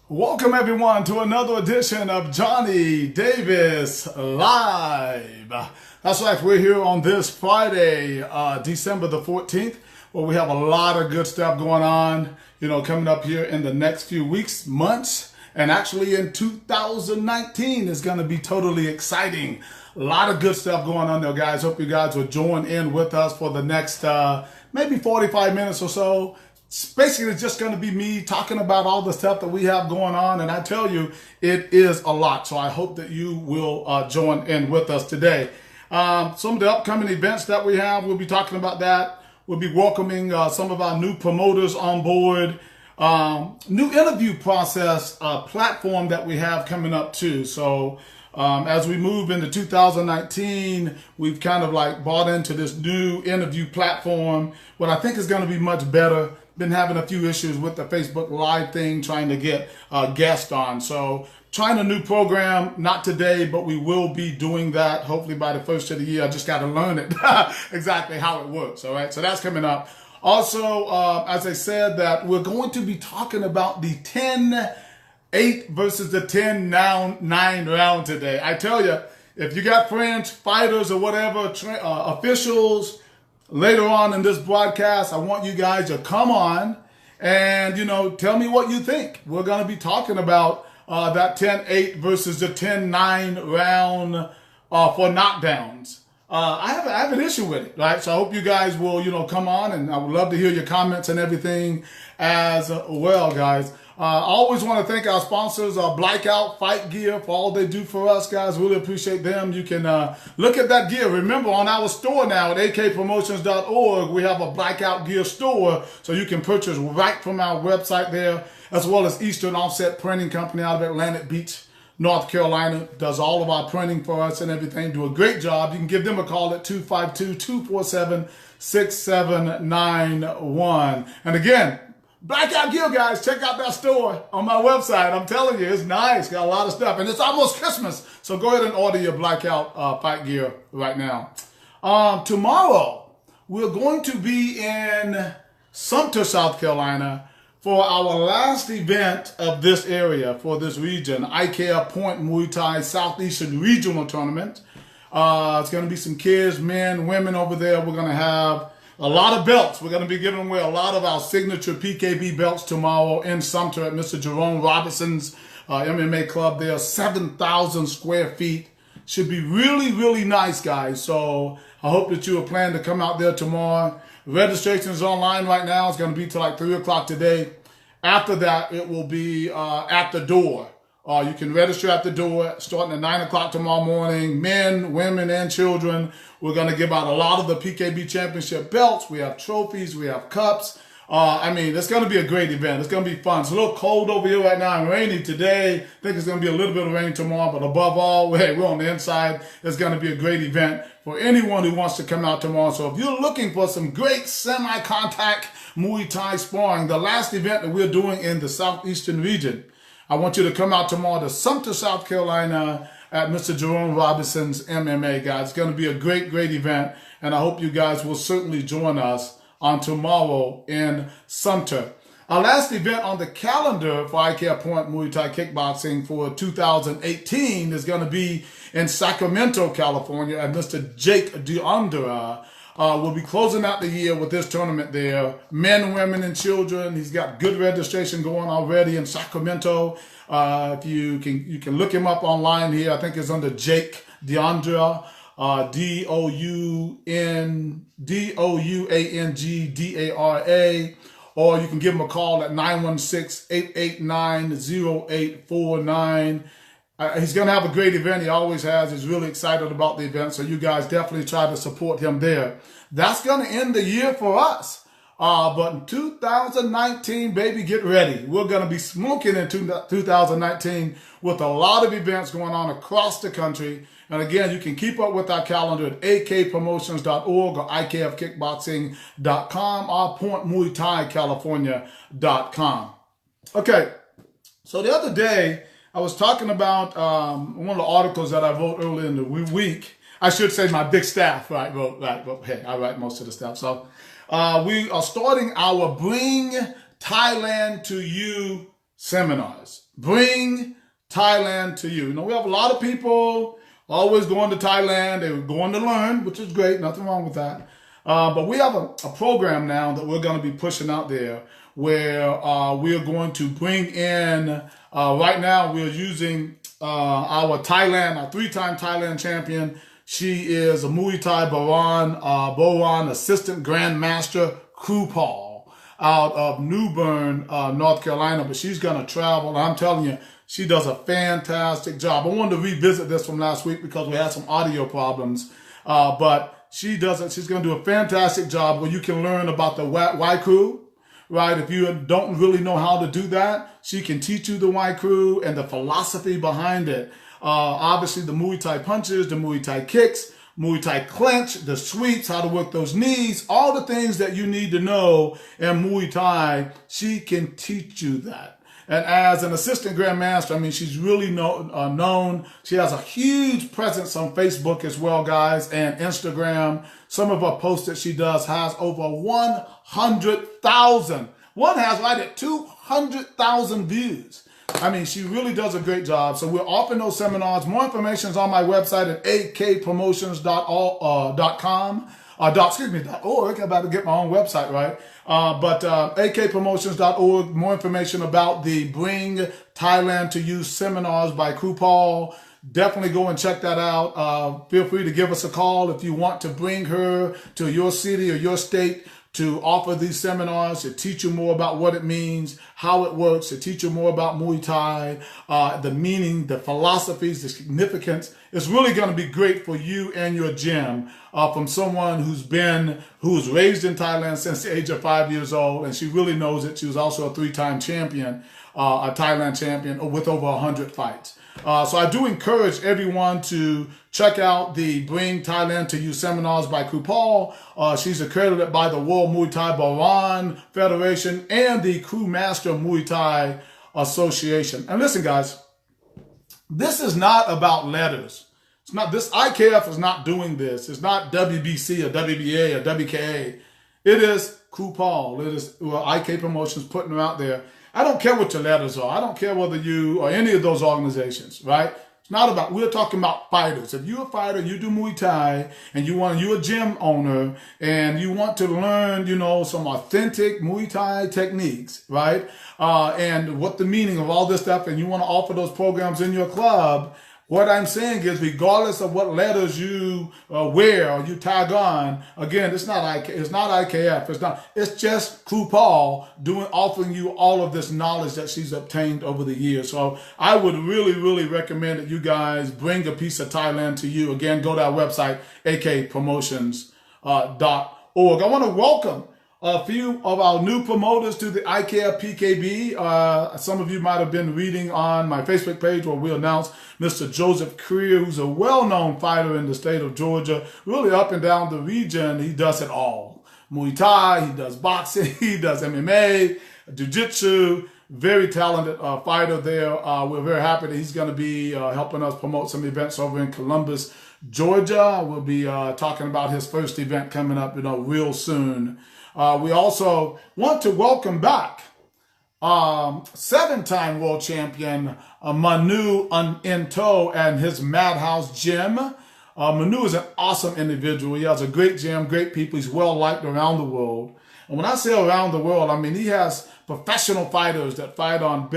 Welcome everyone to another edition of Johnny Davis Live. That's right, we're here on this Friday, December the 14th, where we have a lot of good stuff going on, coming up here in the next few weeks, months, and actually in 2019 is going to be totally exciting. A lot of good stuff going on there, guys. Hope you guys will join in with us for the next maybe 45 minutes or so. It's basically just going to be me talking about all the stuff that we have going on, and I tell you, it is a lot. So I hope that you will join in with us today. Some of the upcoming events that we have, we'll be talking about that. We'll be welcoming some of our new promoters on board. New interview process platform that we have coming up too. So as we move into 2019, we've kind of like bought into this new interview platform, what I think is going to be much better. Been having a few issues with the Facebook Live thing, trying to get guests on. So trying a new program, not today, but we will be doing that hopefully by the first of the year. I just got to learn it exactly how it works. All right, so that's coming up. Also, as I said, that we're going to be talking about the 10-8 versus the 10-9 round today. I tell you, if you got friends, fighters or whatever, officials, later on in this broadcast, I want you guys to come on and, tell me what you think. We're going to be talking about that 10-8 versus the 10-9 round for knockdowns. I have an issue with it, right? So I hope you guys will, come on, and I would love to hear your comments and everything as well, guys. I always want to thank our sponsors, Blackout Fight Gear, for all they do for us, guys. Really appreciate them. You can look at that gear. Remember, on our store now at akpromotions.org, we have a Blackout Gear store, so you can purchase right from our website there, as well as Eastern Offset Printing Company out of Atlantic Beach, North Carolina. Does all of our printing for us and everything. Do a great job. You can give them a call at 252-247-6791. And again, Blackout Gear, guys, check out that store on my website. I'm telling you, it's nice. Got a lot of stuff. And it's almost Christmas. So go ahead and order your Blackout Fight Gear right now. Tomorrow, we're going to be in Sumter, South Carolina for our last event of this area, for this region, IKEA Point Muay Thai Southeastern Regional Tournament. It's going to be some kids, men, women over there. We're going to have a lot of belts. We're going to be giving away a lot of our signature PKB belts tomorrow in Sumter at Mr. Jerome Robinson's MMA club there. 7,000 square feet. Should be really, really nice, guys. So I hope that you are planning to come out there tomorrow. Registration is online right now. It's going to be till like 3 o'clock today. After that, it will be at the door. You can register at the door starting at 9 o'clock tomorrow morning. Men, women, and children. We're going to give out a lot of the PKB Championship belts. We have trophies. We have cups. It's going to be a great event. It's going to be fun. It's a little cold over here right now and rainy today. I think it's going to be a little bit of rain tomorrow. But above all, we're on the inside. It's going to be a great event for anyone who wants to come out tomorrow. So if you're looking for some great semi-contact Muay Thai sparring, the last event that we're doing in the Southeastern region, I want you to come out tomorrow to Sumter, South Carolina at Mr. Jerome Robinson's MMA, guys. It's going to be a great, great event, and I hope you guys will certainly join us on tomorrow in Sumter. Our last event on the calendar for IKEA Point Muay Thai Kickboxing for 2018 is going to be in Sacramento, California at Mr. Jake DeAndra. We'll be closing out the year with this tournament there. Men, women, and children. He's got good registration going already in Sacramento. If you can look him up online here. I think it's under Jake DeAndra, DOUANGDARA. Or you can give him a call at 916-889-0849. He's going to have a great event. He always has. He's really excited about the event. So you guys definitely try to support him there. That's going to end the year for us. But in 2019, baby, get ready. We're going to be smoking in 2019 with a lot of events going on across the country. And again, you can keep up with our calendar at akpromotions.org or ikfkickboxing.com or pointmuaythaicalifornia.com. Okay, so the other day, I was talking about one of the articles that I wrote earlier in the week. I should say my big staff, right? Hey, I write most of the stuff. So we are starting our Bring Thailand to You seminars. Bring Thailand to you. You know, we have a lot of people always going to Thailand. They're going to learn, which is great. Nothing wrong with that. But we have a program now that we're going to be pushing out there where we are going to bring in, right now we're using our three-time Thailand champion. She is a Muay Thai Boran assistant grandmaster, Krupal, out of New Bern, North Carolina. But she's going to travel. And I'm telling you, she does a fantastic job. I wanted to revisit this from last week because we had some audio problems. But she's going to do a fantastic job where you can learn about the Waiku, right? If you don't really know how to do that, she can teach you the Waiku and the philosophy behind it. Obviously the Muay Thai punches, the Muay Thai kicks, Muay Thai clinch, the sweeps, how to work those knees, all the things that you need to know in Muay Thai, she can teach you that. And as an assistant grandmaster, I mean, she's really known. She has a huge presence on Facebook as well, guys, and Instagram. Some of her posts that she does has over 100,000. One has right at 200,000 views. I mean, she really does a great job. So we're offering those seminars. More information is on my website at akpromotions.com. .org. I'm about to get my own website right. But akpromotions.org. More information about the Bring Thailand to You seminars by Krupal. Definitely go and check that out. Feel free to give us a call if you want to bring her to your city or your state to offer these seminars, to teach you more about what it means, how it works, to teach you more about Muay Thai, the meaning, the philosophies, the significance. It's really going to be great for you and your gym from someone who's raised in Thailand since the age of 5 years old, and she really knows it. She was also a three-time champion, a Thailand champion with over 100 fights. So I do encourage everyone to check out the Bring Thailand to You seminars by Krupal. She's accredited by the World Muay Thai Boran Federation and the Crewmaster Muay Thai Association. And listen, guys, this is not about letters. It's not, this IKF is not doing this. It's not WBC or WBA or WKA. It is Krupal. It is IK Promotions putting her out there. I don't care what your letters are. I don't care whether you or any of those organizations, right? It's not about, we're talking about fighters. If you're a fighter, you do Muay Thai, and you're a gym owner, and you want to learn, you know, some authentic Muay Thai techniques, right? And what the meaning of all this stuff, and you want to offer those programs in your club, what I'm saying is, regardless of what letters you wear or you tag on, again, it's not IKF. It's just Krupal offering you all of this knowledge that she's obtained over the years. So I would really, really recommend that you guys bring a piece of Thailand to you. Again, go to our website, akpromotions.org. I want to welcome a few of our new promoters to the IKF PKB. Some of you might have been reading on my Facebook page where we announced Mr. Joseph Creer, who's a well-known fighter in the state of Georgia, really up and down the region. He does it all. Muay Thai, he does boxing, he does MMA, jiu-jitsu, very talented fighter there. We're very happy that he's going to be helping us promote some events over in Columbus, Georgia. We'll be talking about his first event coming up, real soon. We also want to welcome back seven-time world champion Manu Into and his Madhouse Gym. Manu is an awesome individual. He has a great gym, great people. He's well-liked around the world. And when I say around the world, I mean he has professional fighters that fight on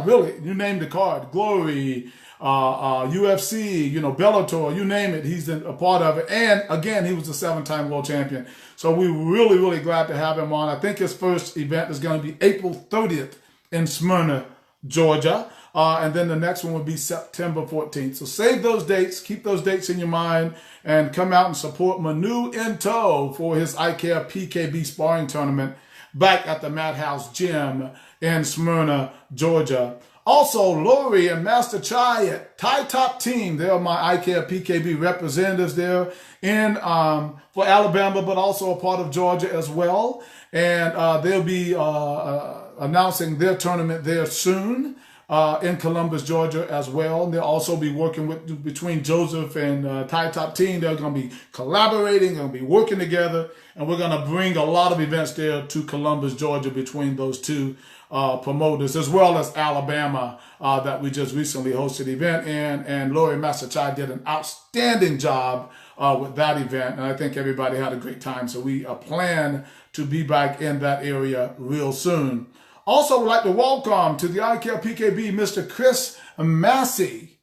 really, you name the card, Glory, UFC, Bellator, you name it, he's a part of it. And again, he was a seven-time world champion. So we're really, really glad to have him on. I think his first event is going to be April 30th in Smyrna, Georgia. And then the next one will be September 14th. So save those dates, keep those dates in your mind, and come out and support Manu Into for his IKF PKB sparring tournament back at the Madhouse Gym in Smyrna, Georgia. Also, Lori and Master Chai at Thai Top Team. They are my IKF PKB representatives there for Alabama, but also a part of Georgia as well. And they'll be announcing their tournament there soon in Columbus, Georgia as well. And they'll also be working between Joseph and Thai Top Team. They're going to be collaborating, going to be working together, and we're going to bring a lot of events there to Columbus, Georgia between those two promoters, as well as Alabama that we just recently hosted the event in. And Lori Masachai did an outstanding job with that event. And I think everybody had a great time. So we plan to be back in that area real soon. Also, would like to welcome to the IKF PKB, Mr. Chris Massey.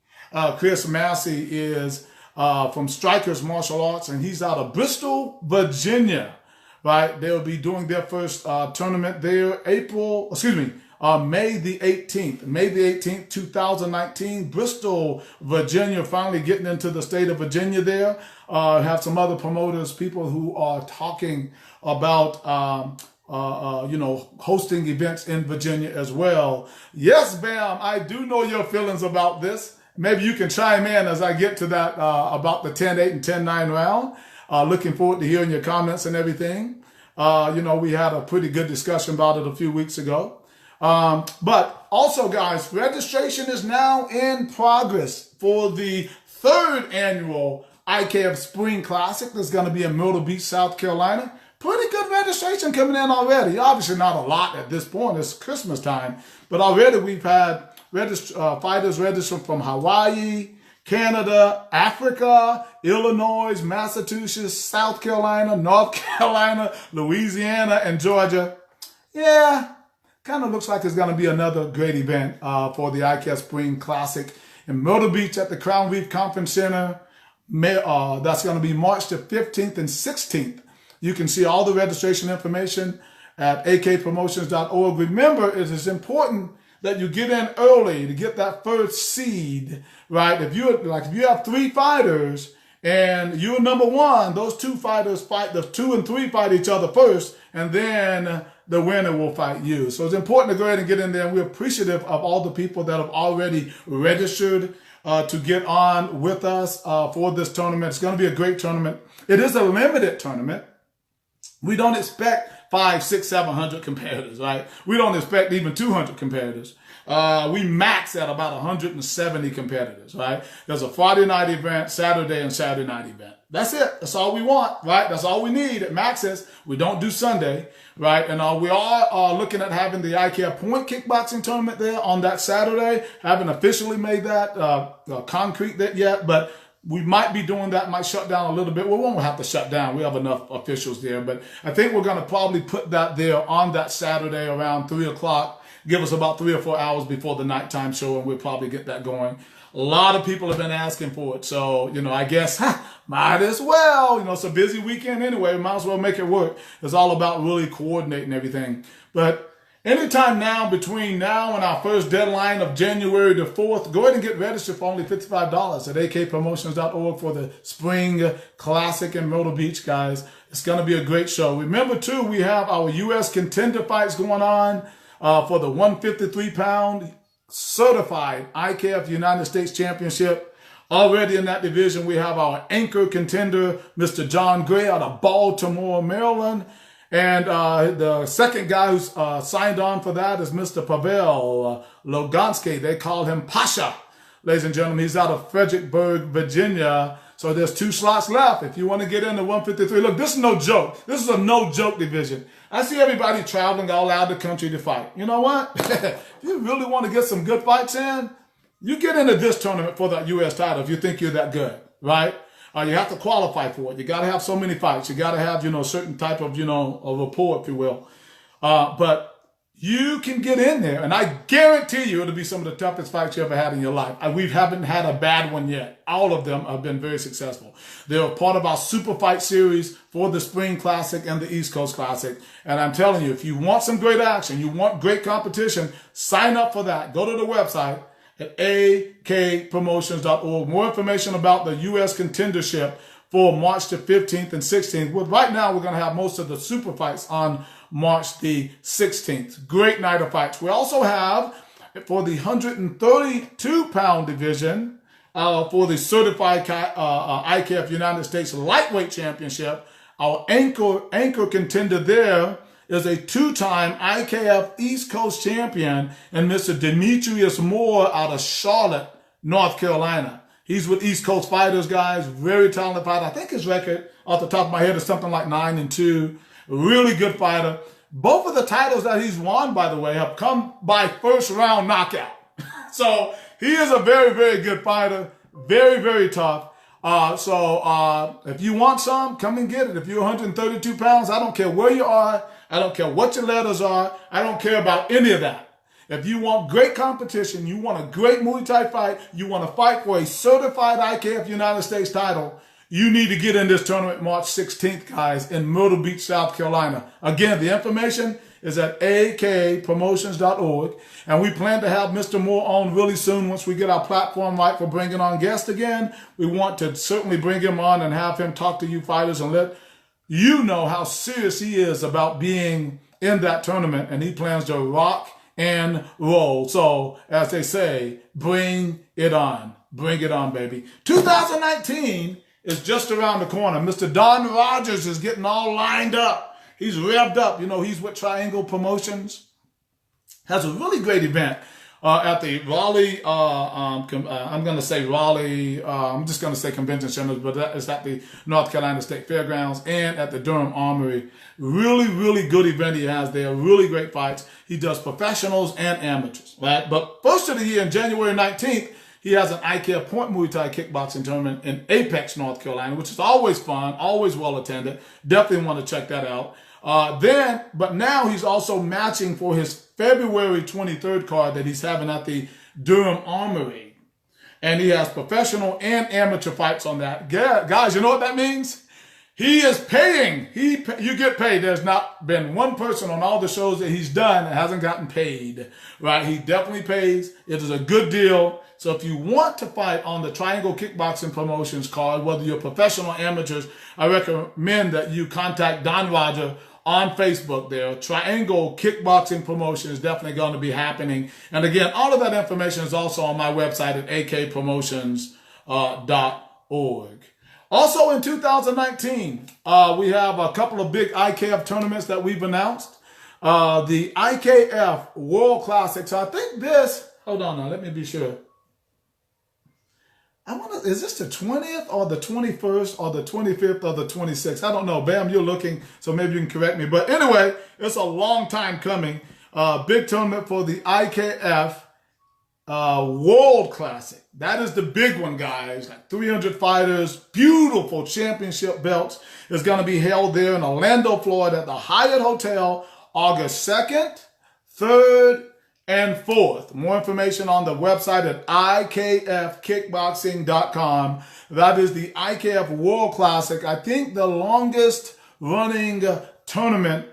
Chris Massey is from Strikers Martial Arts, and he's out of Bristol, Virginia. Right? They'll be doing their first tournament there May the 18th. May the 18th, 2019. Bristol, Virginia, finally getting into the state of Virginia there. Have some other promoters, people who are talking about, hosting events in Virginia as well. Yes, Bam, I do know your feelings about this. Maybe you can chime in as I get to that about the 10-8 and 10-9 round. Looking forward to hearing your comments and everything. We had a pretty good discussion about it a few weeks ago. But also, guys, registration is now in progress for the 3rd annual IKF Spring Classic that's going to be in Myrtle Beach, South Carolina. Pretty good registration coming in already. Obviously not a lot at this point. It's Christmas time. But already we've had fighters registered from Hawaii, Canada, Africa, Illinois, Massachusetts, South Carolina, North Carolina, Louisiana, and Georgia. Yeah, kind of looks like it's going to be another great event for the IKF Spring Classic in Myrtle Beach at the Crown Reef Conference Center. That's going to be March the 15th and 16th. You can see all the registration information at akpromotions.org. Remember, it is important that you get in early to get that first seed, right? If you have 3 fighters and you're number 1, those 2 fighters fight, the 2 and 3 fight each other first, and then the winner will fight you. So it's important to go ahead and get in there. And we're appreciative of all the people that have already registered to get on with us for this tournament. It's going to be a great tournament. It is a limited tournament. We don't expect 500, 600, 700 competitors, right? We don't expect even 200 competitors. We max at about 170 competitors, right? There's a Friday night event, Saturday and Saturday night event. That's it. That's all we want, right? That's all we need at Max's. We don't do Sunday, right? And we are looking at having the IKF Point Kickboxing tournament there on that Saturday. Haven't officially made that concrete that yet, but we might be doing that, might shut down a little bit. We won't have to shut down. We have enough officials there. But I think we're going to probably put that there on that Saturday around 3 o'clock. Give us about 3 or 4 hours before the nighttime show, and we'll probably get that going. A lot of people have been asking for it. So, I guess, might as well. It's a busy weekend anyway. Might as well make it work. It's all about really coordinating everything. But anytime now, between now and our first deadline of January the 4th, go ahead and get registered for only $55 at akpromotions.org for the Spring Classic in Myrtle Beach, guys. It's going to be a great show. Remember, too, we have our U.S. contender fights going on for the 153-pound certified IKF United States Championship. Already in that division, we have our anchor contender, Mr. John Gray out of Baltimore, Maryland. And the second guy who's signed on for that is Mr. Pavel Logansky. They call him Pasha. Ladies and gentlemen, he's out of Fredericksburg, Virginia. So there's 2 slots left if you want to get into 153. Look, this is no joke. This is a no-joke division. I see everybody traveling all out of the country to fight. You know what? If you really want to get some good fights in, you get into this tournament for that U.S. title if you think you're that good, right? You have to qualify for it. You got to have so many fights. You got to have, a certain type of, a rapport, if you will. But you can get in there, and I guarantee you it'll be some of the toughest fights you ever had in your life. We haven't had a bad one yet. All of them have been very successful. They're part of our Super Fight series for the Spring Classic and the East Coast Classic. And I'm telling you, if you want some great action, you want great competition, sign up for that. Go to the website at akpromotions.org. More information about the U.S. contendership for March the 15th and 16th. Well, right now, we're going to have most of the super fights on March the 16th. Great night of fights. We also have, for the 132-pound division, for the certified IKF United States Lightweight Championship, our anchor contender there is a 2-time IKF East Coast champion and Mr. Demetrius Moore out of Charlotte, North Carolina. He's with East Coast Fighters, guys. Very talented fighter. I think his record off the top of my head is something like 9-2. Really good fighter. Both of the titles that he's won, by the way, have come by first round knockout. So he is a very, very good fighter. Very, very tough. If you want some, come and get it. If you're 132 pounds, I don't care where you are. I don't care what your letters are. I don't care about any of that. If you want great competition, you want a great Muay Thai fight, you want to fight for a certified IKF United States title, you need to get in this tournament March 16th, guys, in Myrtle Beach, South Carolina. Again, the information is at akpromotions.org. And we plan to have Mr. Moore on really soon once we get our platform right for bringing on guests again. We want to certainly bring him on and have him talk to you fighters and let you know how serious he is about being in that tournament. And he plans to rock and roll. So, as they say, bring it on. Bring it on, baby. 2019 is just around the corner. Mr. Don Rogers is getting all lined up. He's revved up. You know, he's with Triangle Promotions. Has a really great event at the Raleigh, I'm going to say Raleigh, I'm just going to say Convention Center, but that is at the North Carolina State Fairgrounds and at the Durham Armory. Really, really good event he has there. Really great fights. He does professionals and amateurs, right? But first of the year, on January 19th, he has an IKF Point Muay Thai kickboxing tournament in Apex, North Carolina, which is always fun, always well attended. Definitely want to check that out. But now he's also matching for his February 23rd card that he's having at the Durham Armory. And he has professional and amateur fights on that. Guys, you know what that means? He is paying. You get paid. There's not been one person on all the shows that he's done that hasn't gotten paid, right? He definitely pays. It is a good deal. So if you want to fight on the Triangle Kickboxing Promotions card, whether you're professional or amateurs, I recommend that you contact Don Roger on Facebook there. Triangle Kickboxing Promotion is definitely going to be happening. And again, all of that information is also on my website at akpromotions.org. Also in 2019, we have a couple of big IKF tournaments that we've announced. The IKF World Classic. So I think this, hold on now, let me be sure. Is this the 20th or the 21st or the 25th or the 26th? I don't know. Bam, you're looking, so maybe you can correct me. But anyway, it's a long time coming. Big tournament for the IKF World Classic. That is the big one, guys. Like 300 fighters, beautiful championship belts. It's going to be held there in Orlando, Florida at the Hyatt Hotel, August 2nd, 3rd, and 4th. More information on the website at ikfkickboxing.com. That is the IKF World Classic. I think the longest running tournament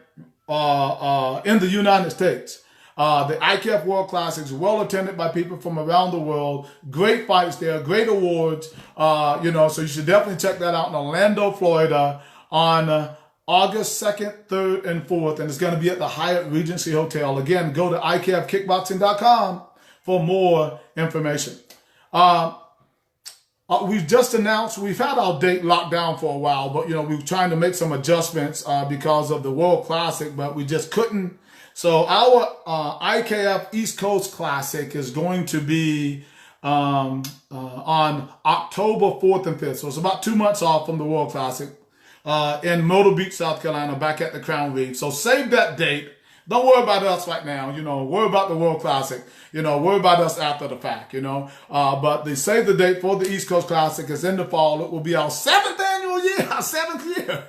in the United States. The IKF World Classic is well attended by people from around the world. Great fights there, great awards. So you should definitely check that out in Orlando, Florida on August 2nd, 3rd, and 4th, and it's going to be at the Hyatt Regency Hotel. Again, go to ikfkickboxing.com for more information. We've just announced, we've had our date locked down for a while, but, we're trying to make some adjustments because of the World Classic, but we just couldn't. So our IKF East Coast Classic is going to be on October 4th and 5th. So it's about 2 months off from the World Classic. In Myrtle Beach, South Carolina, back at the Crown Reef. So save that date. Don't worry about us right now, worry about the World Classic, worry about us after the fact, but they save the date for the East Coast Classic. It's in the fall. It will be our 7th annual year, our 7th year.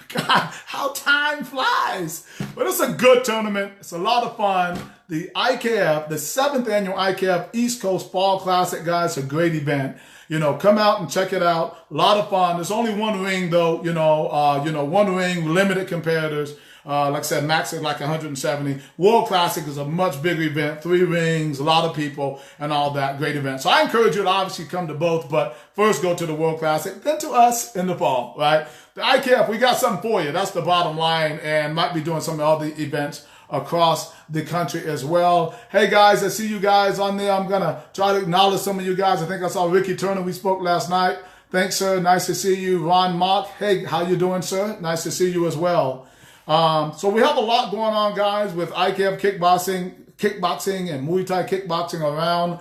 God, how time flies. But it's a good tournament. It's a lot of fun. The IKF, the 7th annual IKF East Coast Fall Classic, guys, a great event. Come out and check it out. A lot of fun. There's only one ring though, one ring, limited competitors. Like I said, max is like 170. World Classic is a much bigger event, 3 rings, a lot of people and all that. Great event. So I encourage you to obviously come to both, but first go to the World Classic, then to us in the fall, right? The IKF, we got something for you. That's the bottom line, and might be doing some of the events across the country as well. Hey guys, I see you guys on there. I'm gonna try to acknowledge some of you guys. I think I saw Ricky Turner. We spoke last night. Thanks, sir. Nice to see you. Ron Mock. Hey, how you doing, sir? Nice to see you as well. So we have a lot going on, guys, with IKF kickboxing and Muay Thai kickboxing around,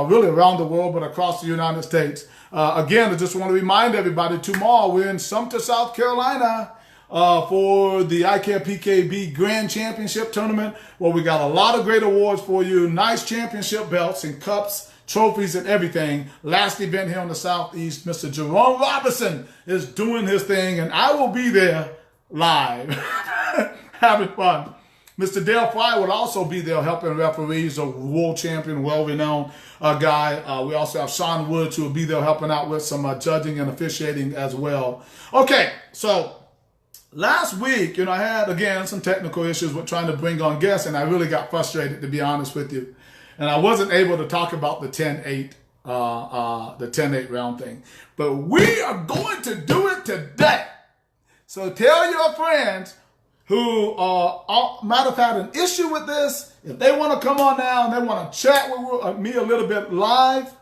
really around the world, but across the United States. Again, I just want to remind everybody, tomorrow we're in Sumter, South Carolina. for the ICARE PKB Grand Championship Tournament, where we got a lot of great awards for you, nice championship belts and cups, trophies and everything. Last event here on the Southeast, Mr. Jerome Robinson is doing his thing, and I will be there live having fun. Mr. Dale Fry will also be there helping referees, a world champion, well-renowned guy. We also have Sean Woods, who will be there helping out with some judging and officiating as well. Okay, so last week, I had, again, some technical issues with trying to bring on guests, and I really got frustrated, to be honest with you. And I wasn't able to talk about the 10-8 round thing. But we are going to do it today. So tell your friends who might have had an issue with this, if they want to come on now and they want to chat with me a little bit live,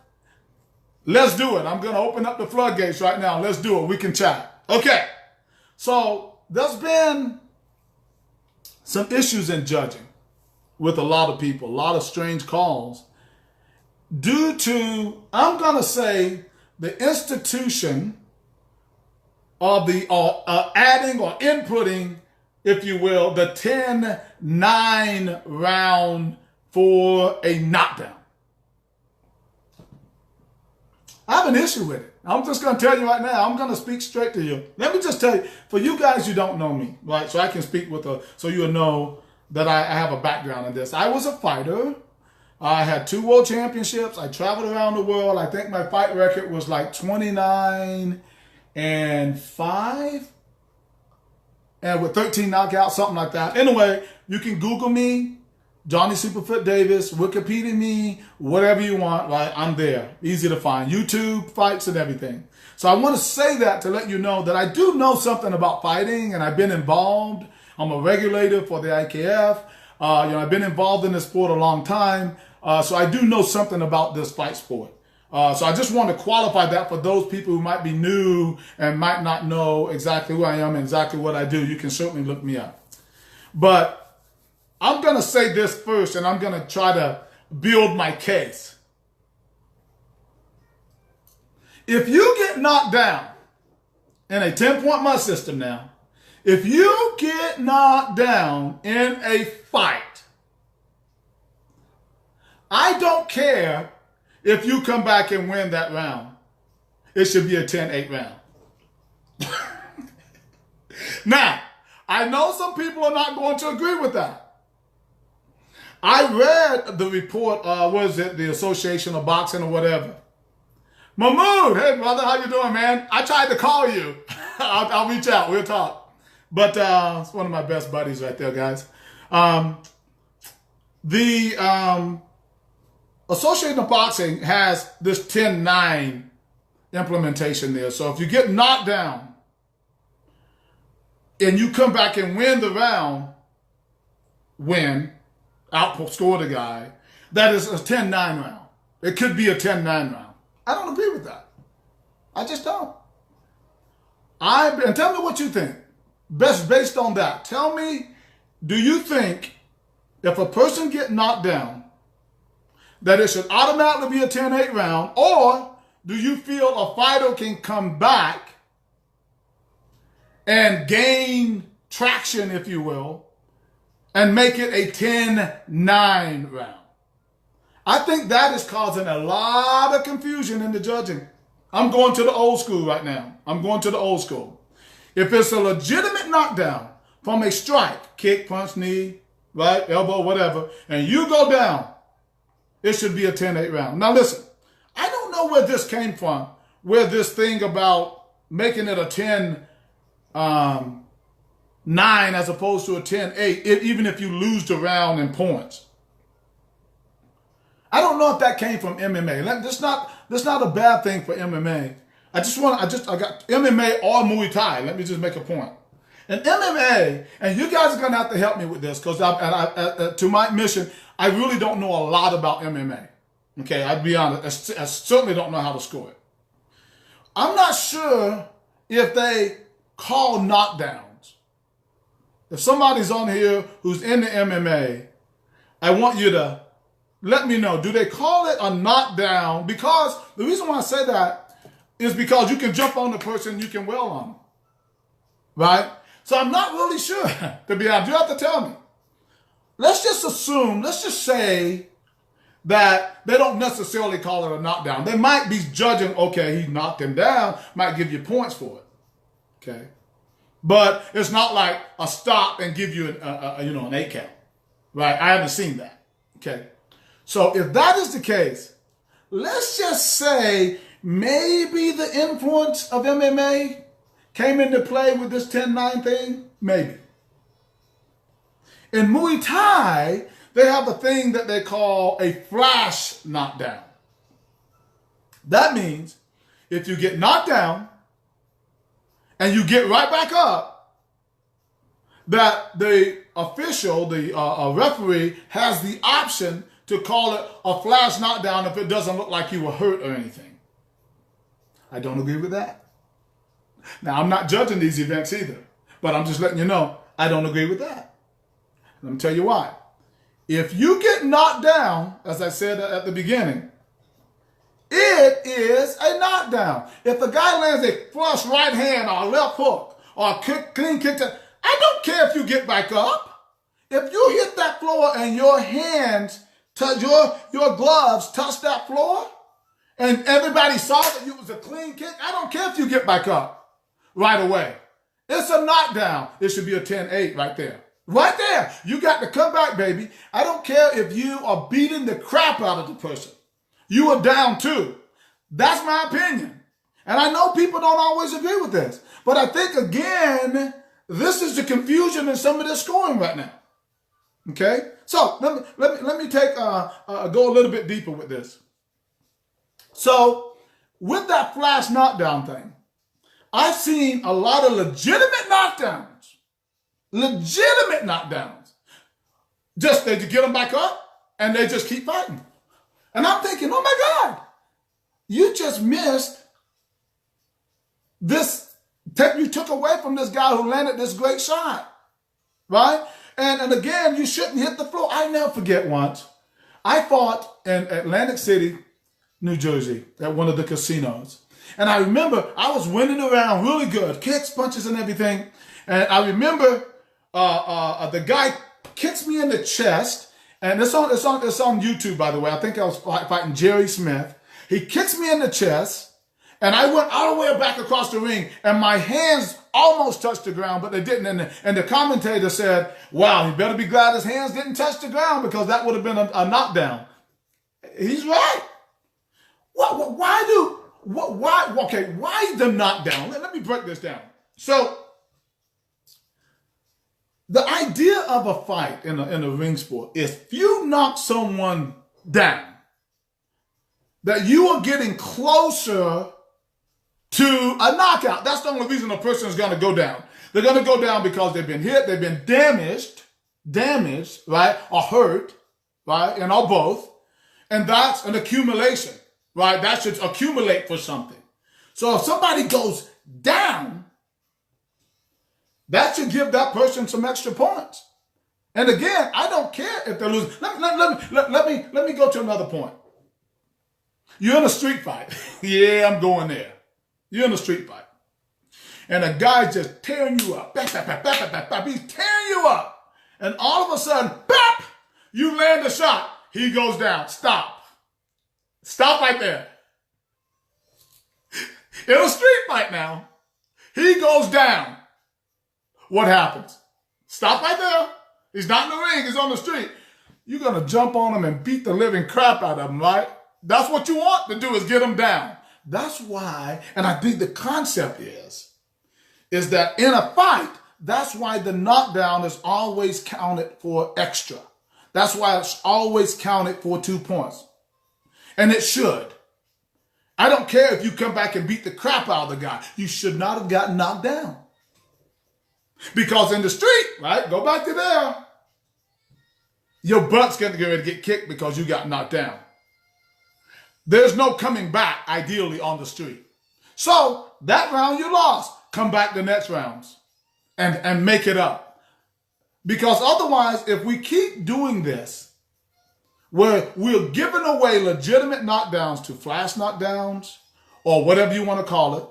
let's do it. I'm going to open up the floodgates right now. Let's do it. We can chat. Okay. So there's been some issues in judging with a lot of people, a lot of strange calls due to, I'm going to say, the institution of the adding or inputting, if you will, the 10-9 round for a knockdown. I have an issue with it. I'm just going to tell you right now. I'm going to speak straight to you. Let me just tell you, for you guys who don't know me, right, so I can speak so you'll know that I have a background in this. I was a fighter. I had 2 world championships. I traveled around the world. I think my fight record was like 29-5. And with 13 knockouts, something like that. Anyway, you can Google me, Johnny Superfoot Davis, Wikipedia me, whatever you want, right? I'm there. Easy to find. YouTube, fights, and everything. So I want to say that to let you know that I do know something about fighting, and I've been involved. I'm a regulator for the IKF. I've been involved in this sport a long time. So I do know something about this fight sport. So I just want to qualify that for those people who might be new and might not know exactly who I am and exactly what I do. You can certainly look me up. But I'm going to say this first, and I'm going to try to build my case. If you get knocked down in a 10-point mud system now, if you get knocked down in a fight, I don't care if you come back and win that round. It should be a 10-8 round. Now, I know some people are not going to agree with that. I read the report, the Association of Boxing or whatever. Mahmood, hey brother, how you doing, man? I tried to call you. I'll reach out, we'll talk. But it's one of my best buddies right there, guys. The Association of Boxing has this 10-9 implementation there. So if you get knocked down and you come back and win the round, outscore the guy, that is a 10-9 round. It could be a 10-9 round. I don't agree with that. I just don't. And tell me what you think. Based on that, tell me, do you think if a person get knocked down, that it should automatically be a 10-8 round, or do you feel a fighter can come back and traction, if you will, and make it a 10-9 round. I think that is causing a lot of confusion in the judging. I'm going to the old school right now. I'm going to the old school. If it's a legitimate knockdown from a strike, kick, punch, knee, right, elbow, whatever, and you go down, it should be a 10-8 round. Now listen, I don't know where this came from, where this thing about making it a 10-9 as opposed to a 10-8, even if you lose the round in points. I don't know if that came from MMA. That's not a bad thing for MMA. I got MMA or Muay Thai. Let me just make a point. And MMA, and you guys are going to have to help me with this because to my mission, I really don't know a lot about MMA. Okay, I'd be honest. I certainly don't know how to score it. I'm not sure if they call knockdowns. If somebody's on here who's in the MMA, I want you to let me know. Do they call it a knockdown? Because the reason why I say that is because you can jump on the person, you can wail on them. Right? So I'm not really sure, to be honest. You have to tell me. Let's just assume, let's just say that they don't necessarily call it a knockdown. They might be judging, okay, he knocked him down, might give you points for it. Okay. But it's not like a stop and give you an 8 count. Right? I haven't seen that. Okay. So if that is the case, let's just say maybe the influence of MMA came into play with this 10-9 thing. Maybe. In Muay Thai, they have a thing that they call a flash knockdown. That means if you get knocked down and you get right back up, that the official, the referee, has the option to call it a flash knockdown if it doesn't look like you were hurt or anything. I don't agree with that. Now, I'm not judging these events either, but I'm just letting you know I don't agree with that. Let me tell you why. If you get knocked down, as I said at the beginning, it is a knockdown. If the guy lands a flush right hand or a left hook or a clean kick, I don't care if you get back up. If you hit that floor and your hands touch, your gloves touch that floor, and everybody saw that it was a clean kick, I don't care if you get back up right away. It's a knockdown. It should be a 10-8 right there. Right there. You got to come back, baby. I don't care if you are beating the crap out of the person. You are down too. That's my opinion. And I know people don't always agree with this. But I think, again, this is the confusion in some of this scoring right now. Okay? So let me go a little bit deeper with this. So with that flash knockdown thing, I've seen a lot of legitimate knockdowns. Legitimate knockdowns. Just they get them back up and they just keep fighting. And I'm thinking, oh my God, you just missed this. You took away from this guy who landed this great shot. Right? And again, you shouldn't hit the floor. I never forget once. I fought in Atlantic City, New Jersey, at one of the casinos. And I remember I was winning around really good, kicks, punches, and everything. And I remember the guy kicks me in the chest, and it's on YouTube, by the way. I think I was fighting Jerry Smith. He kicks me in the chest, and I went all the way back across the ring, and my hands almost touched the ground, but they didn't. And the commentator said, wow, he better be glad his hands didn't touch the ground because that would have been a knockdown. He's right. Why the knockdown? Let me break this down. So, the idea of a fight in a ring sport is if you knock someone down, that you are getting closer to a knockout. That's the only reason a person is going to go down. They're going to go down because they've been hit, they've been damaged, right, or hurt, right, and or both. And that's an accumulation, right? That should accumulate for something. So if somebody goes down, that should give that person some extra points. And again, I don't care if they're losing. Let me go to another point. You're in a street fight. Yeah, I'm going there. You're in a street fight. And a guy's just tearing you up. Bap, bap, bap, bap, bap, bap. He's tearing you up. And all of a sudden, bap, you land a shot. He goes down. Stop. Stop right there. In a street fight now, he goes down. What happens? Stop right there. He's not in the ring. He's on the street. You're going to jump on him and beat the living crap out of him, right? That's what you want to do is get him down. That's why, and I think the concept is that in a fight, that's why the knockdown is always counted for extra. That's why it's always counted for 2 points. And it should. I don't care if you come back and beat the crap out of the guy. You should not have gotten knocked down. Because in the street, right, go back to there, your butt's going to get ready to get kicked because you got knocked down. There's no coming back, ideally, on the street. So that round you lost. Come back the next rounds and make it up. Because otherwise, if we keep doing this, where we're giving away legitimate knockdowns to flash knockdowns or whatever you want to call it,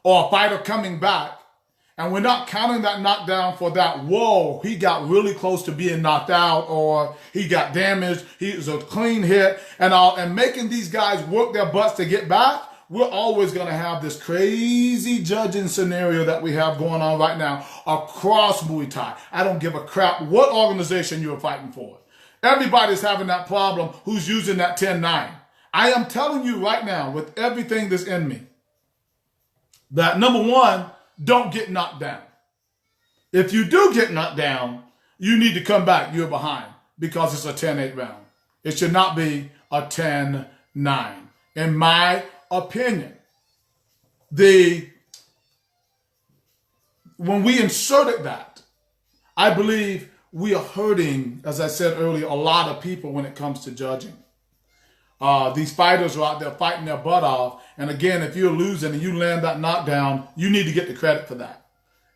or a fighter coming back, And we're not counting that knockdown for that, whoa, he got really close to being knocked out, or he got damaged, he was a clean hit, and making these guys work their butts to get back. We're always going to have this crazy judging scenario that we have going on right now across Muay Thai. I don't give a crap what organization you're fighting for. Everybody's having that problem who's using that 10-9. I am telling you right now, with everything that's in me, that number one, don't get knocked down. If you do get knocked down, you need to come back. You're behind because it's a 10-8 round. It should not be a 10-9. In my opinion, when we inserted that, I believe we are hurting, as I said earlier, a lot of people when it comes to judging. These fighters are out there fighting their butt off. And again, if you're losing and you land that knockdown, you need to get the credit for that.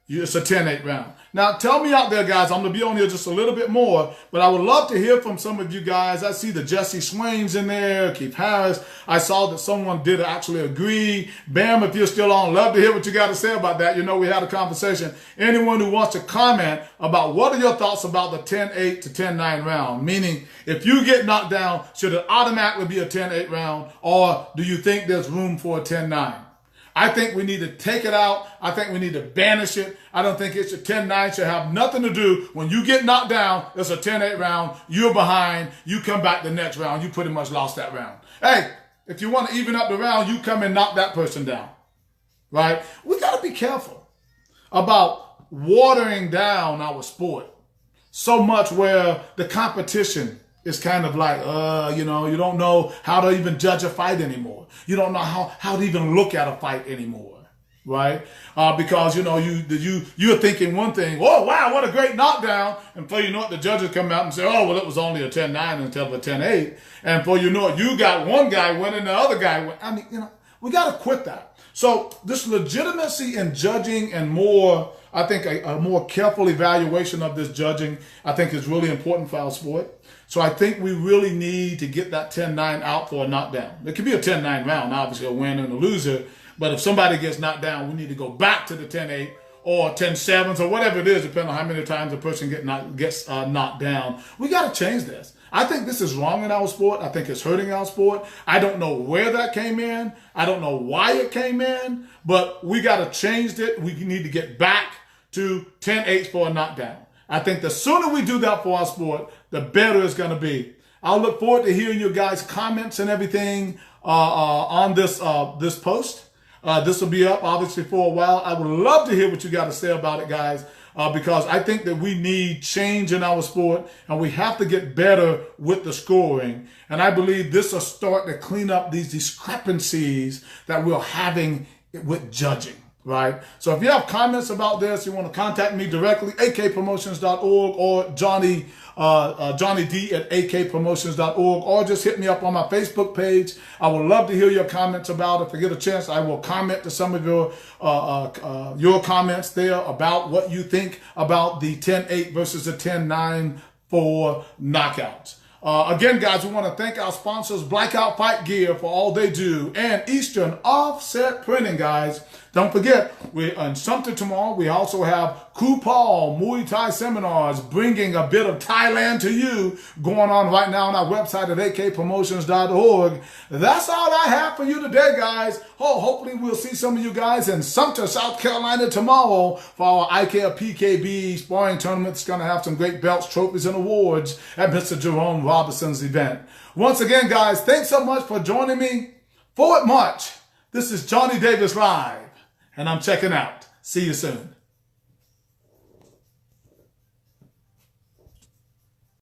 It's a 10-8 round. Now, tell me out there, guys, I'm going to be on here just a little bit more, but I would love to hear from some of you guys. I see the Jesse Swains in there, Keith Harris. I saw that someone did actually agree. Bam, if you're still on, love to hear what you got to say about that. You know, we had a conversation. Anyone who wants to comment about what are your thoughts about the 10-8 to 10-9 round? Meaning, if you get knocked down, should it automatically be a 10-8 round, or do you think there's room for a 10-9? I think we need to take it out. I think we need to banish it. I don't think it's a 10-9. Should have nothing to do. When you get knocked down, it's a 10-8 round. You're behind. You come back the next round. You pretty much lost that round. Hey, if you want to even up the round, you come and knock that person down. Right? We got to be careful about watering down our sport so much where the competition is kind of like, you don't know how to even judge a fight anymore. You don't know how to even look at a fight anymore, right? Because, you're thinking one thing, oh, wow, what a great knockdown. And before you know it, the judges come out and say, oh, well, it was only a 10-9 instead of a 10-8. And before you know it, you got one guy winning, the other guy winning. I mean, we got to quit that. So this legitimacy in judging and more, I think a more careful evaluation of this judging, I think is really important for our sport. So I think we really need to get that 10-9 out for a knockdown. It could be a 10-9 round, obviously a winner and a loser. But if somebody gets knocked down, we need to go back to the 10-8 or 10-7s or whatever it is, depending on how many times a person gets knocked down. We got to change this. I think this is wrong in our sport. I think it's hurting our sport. I don't know where that came in. I don't know why it came in. But we got to change it. We need to get back to 10-8 for a knockdown. I think the sooner we do that for our sport, the better it's going to be. I'll look forward to hearing your guys' comments and everything on this post. This will be up, obviously, for a while. I would love to hear what you got to say about it, guys, because I think that we need change in our sport, and we have to get better with the scoring. And I believe this will start to clean up these discrepancies that we're having with judging. Right? So if you have comments about this, you want to contact me directly, akpromotions.org or Johnny D at akpromotions.org, or just hit me up on my Facebook page. I would love to hear your comments about it. If I get a chance, I will comment to some of your comments there about what you think about the 10-8 versus the 10-9 for knockouts. Again, guys, we want to thank our sponsors, Blackout Fight Gear, for all they do, and Eastern Offset Printing, guys. Don't forget, on Sumter tomorrow, we also have Kupal Muay Thai seminars, bringing a bit of Thailand to you, going on right now on our website at akpromotions.org. That's all I have for you today, guys. Hopefully we'll see some of you guys in Sumter, South Carolina tomorrow for our IKEA PKB sparring tournament. It's going to have some great belts, trophies, and awards at Mr. Jerome Robinson's event. Once again, guys, thanks so much for joining me. Forward march. This is Johnny Davis Live, and I'm checking out. See you soon.